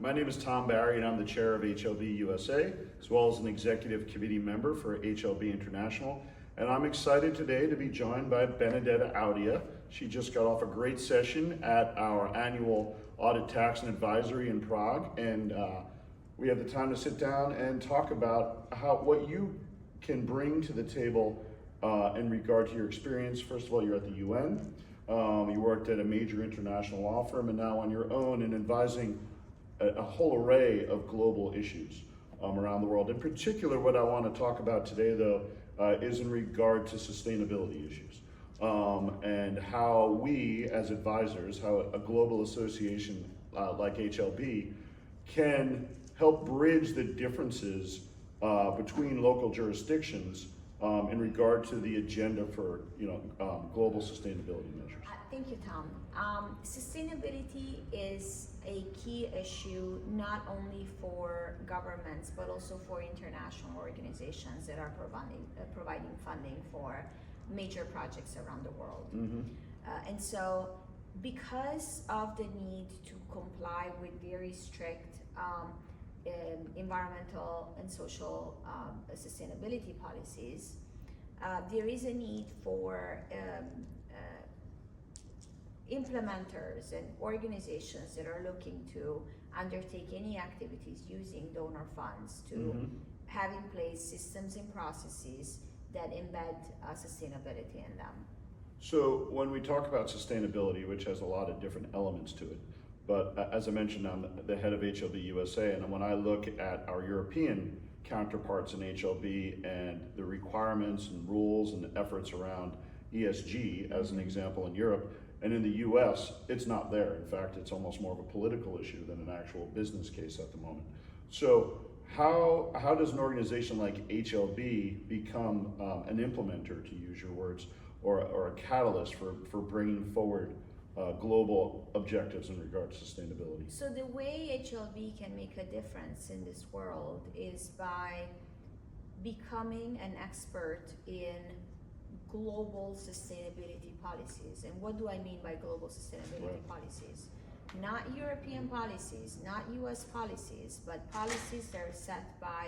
My name is Tom Barry, and I'm the chair of HLB USA, as well as an executive committee member for HLB International. And I'm excited today to be joined by Benedetta Audia. She just got off a great session at our annual Audit, Tax, and Advisory in Prague, and we have the time to sit down and talk about what you can bring to the table in regard to your experience. First of all, you're at the UN. You worked at a major international law firm, and now on your own in advising a whole array of global issues around the world. In particular, what I want to talk about today, though, is in regard to sustainability issues and how we, as advisors, how a global association like HLB can help bridge the differences between local jurisdictions in regard to the agenda for global sustainability measures. Thank you, Tom. Sustainability is a key issue not only for governments but also for international organizations that are providing funding for major projects around the world. Mm-hmm. And so because of the need to comply with very strict environmental and social sustainability policies, there is a need for implementers and organizations that are looking to undertake any activities using donor funds to Mm-hmm. have in place systems and processes that embed sustainability in them. So when we talk about sustainability, which has a lot of different elements to it, but as I mentioned, I'm the head of HLB USA, and when I look at our European counterparts in HLB and the requirements and rules and the efforts around ESG, as an example in Europe, and in the US, it's not there. In fact, it's almost more of a political issue than an actual business case at the moment. So how does an organization like HLB become an implementer, to use your words, or a catalyst for bringing forward global objectives in regard to sustainability? So the way HLB can make a difference in this world is by becoming an expert in global sustainability policies. And what do I mean by global sustainability policies? Not European policies, not US policies, but policies that are set by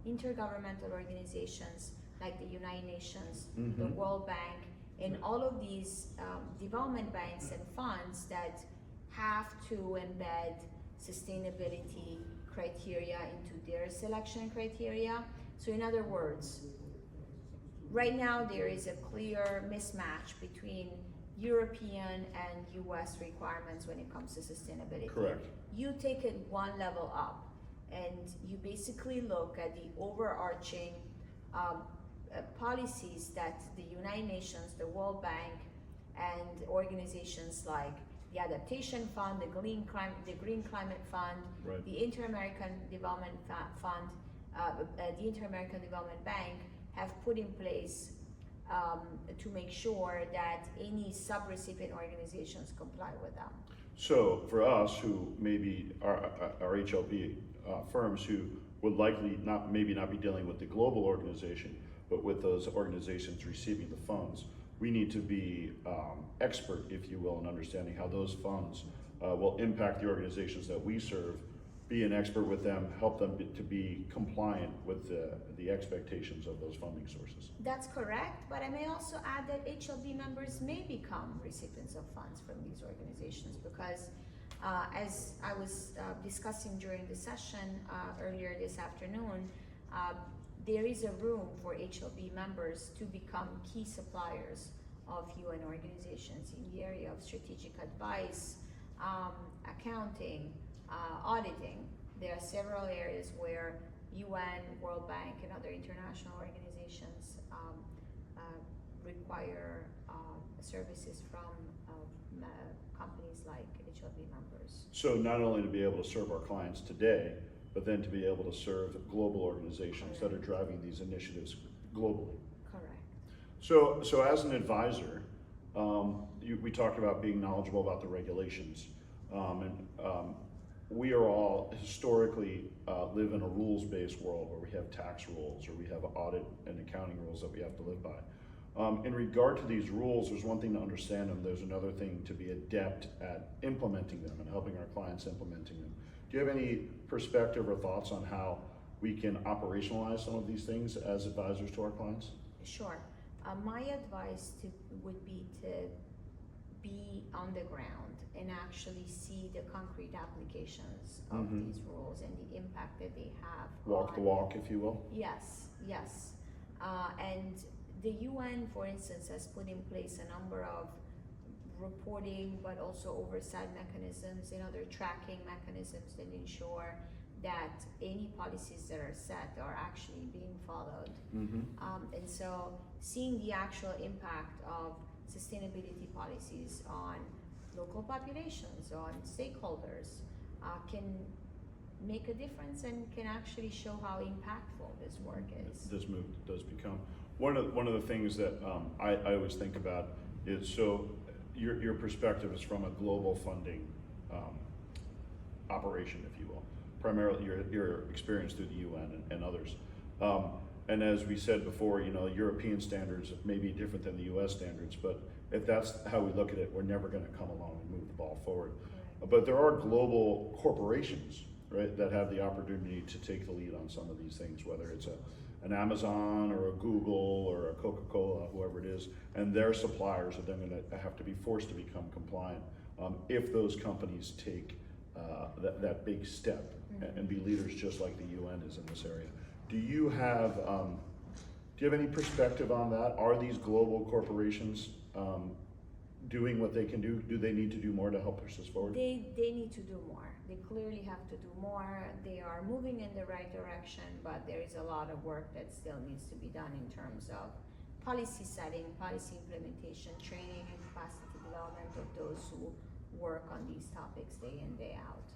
intergovernmental organizations like the United Nations, Mm-hmm. the World Bank, and all of these development banks and funds that have to embed sustainability criteria into their selection criteria. So in other words, right now there is a clear mismatch between European and US requirements when it comes to sustainability. Correct. You take it one level up and you basically look at the overarching policies that the United Nations, the World Bank, and organizations like the Adaptation Fund, the Green Climate Fund, Right. the Inter-American Development Fund, the Inter-American Development Bank have put in place to make sure that any sub-recipient organizations comply with them. So for us, who maybe are HLB firms who would likely not be dealing with the global organization, but with those organizations receiving the funds, we need to be expert, if you will, in understanding how those funds will impact the organizations that we serve, be an expert with them, help them to be compliant with the expectations of those funding sources. That's correct, but I may also add that HLB members may become recipients of funds from these organizations because as I was discussing during the session earlier this afternoon, there is a room for HLB members to become key suppliers of UN organizations in the area of strategic advice, accounting, auditing. There are several areas where UN, World Bank, and other international organizations require services from companies like HLB members. So not only to be able to serve our clients today, but then to be able to serve global organizations that are driving these initiatives globally. Correct. So as an advisor, we talked about being knowledgeable about the regulations, we are all historically live in a rules-based world where we have tax rules or we have audit and accounting rules that we have to live by. In regard to these rules, there's one thing to understand them, there's another thing to be adept at implementing them and helping our clients implementing them. Do you have any perspective or thoughts on how we can operationalize some of these things as advisors to our clients? Sure. My advice would be to be on the ground and actually see the concrete applications of these rules and the impact that they have. Walk the walk, if you will. Yes, yes. And the UN, for instance, has put in place a number of reporting but also oversight mechanisms and other tracking mechanisms that ensure that any policies that are set are actually being followed. And so seeing the actual impact of sustainability policies on local populations, on stakeholders, can make a difference and can actually show how impactful this work is. This move does become one of the things that I always think about is, so your perspective is from a global funding operation, if you will, primarily your experience through the UN and others. And as we said before, you know, European standards may be different than the US standards, but if that's how we look at it, we're never going to come along and move the ball forward. Right. But there are global corporations, right, that have the opportunity to take the lead on some of these things, whether it's an Amazon or a Google or a Coca-Cola, whoever it is, and their suppliers are then going to have to be forced to become compliant if those companies take that big step and be leaders just like the UN is in this area. Do you have any perspective on that? Are these global corporations doing what they can do? Do they need to do more to help push this forward? They need to do more. They clearly have to do more. They are moving in the right direction, but there is a lot of work that still needs to be done in terms of policy setting, policy implementation, training and capacity development of those who work on these topics day in, day out.